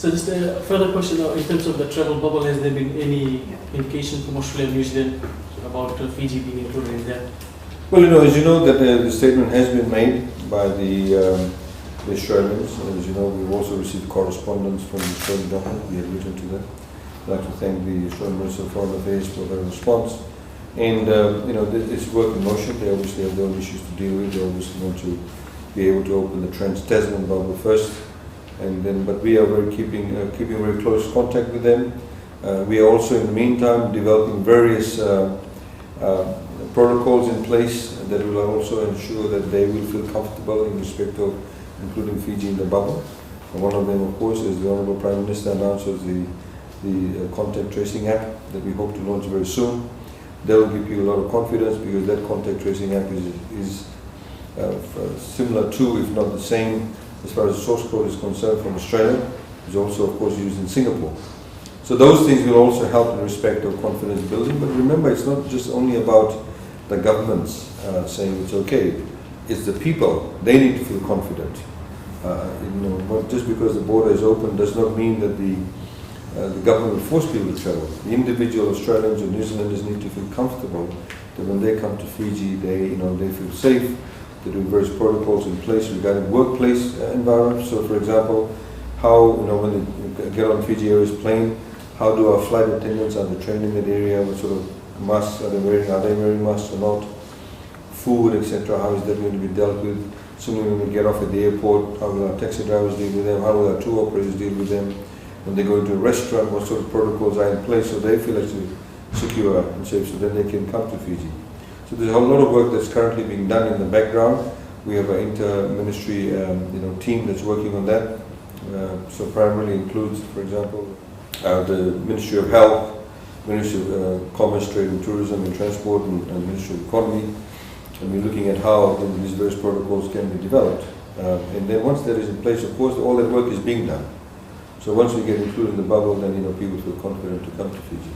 So just a further question in terms of the travel bubble, has there been any indication from Australia and New Zealand about Fiji being included in that? Well, as you know that the statement has been made by the Australians. As you know, we've also received correspondence from the Australian government. We have written to them. I'd like to thank the Australian Minister of Foreign Affairs for their response. And it's work in motion. They obviously have their own issues to deal with. They obviously want to be able to open the Trans-Tasman bubble first, and then. But we are keeping very close contact with them. We are also, in the meantime, developing various protocols in place that will also ensure that they will feel comfortable in respect of including Fiji in the bubble. And one of them, of course, is the Honourable Prime Minister announces the contact tracing app that we hope to launch very soon. That will give people a lot of confidence, because that contact tracing app is similar to, if not the same, as far as the source code is concerned, from Australia. It's also, of course, used in Singapore. So those things will also help in respect of confidence building. But remember, it's not just only about the governments saying it's okay. It's the people. They need to feel confident. Just because the border is open does not mean that the government will force people to travel. The individual Australians and New Zealanders need to feel comfortable that when they come to Fiji, they feel safe. They're doing various protocols in place regarding workplace environments. So, for example, how when they get on Fiji Airways plane, how do our flight attendants, are they trained in that area? What sort of masks are they wearing? Are they wearing masks or not? Food, etc. How is that going to be dealt with? Similarly, when we get off at the airport, how will our taxi drivers deal with them? How will our tour operators deal with them? When they go into a restaurant, what sort of protocols are in place so they feel actually secure and safe, so then they can come to Fiji. So there's a whole lot of work that's currently being done in the background. We have an inter-ministry team that's working on that. So primarily includes, for example, the Ministry of Health, Ministry of Commerce, Trade and Tourism and Transport, and Ministry of Economy. And we're looking at how these various protocols can be developed. And then once that is in place, of course, all that work is being done. So once we get included in the bubble, then people feel confident to come to Fiji.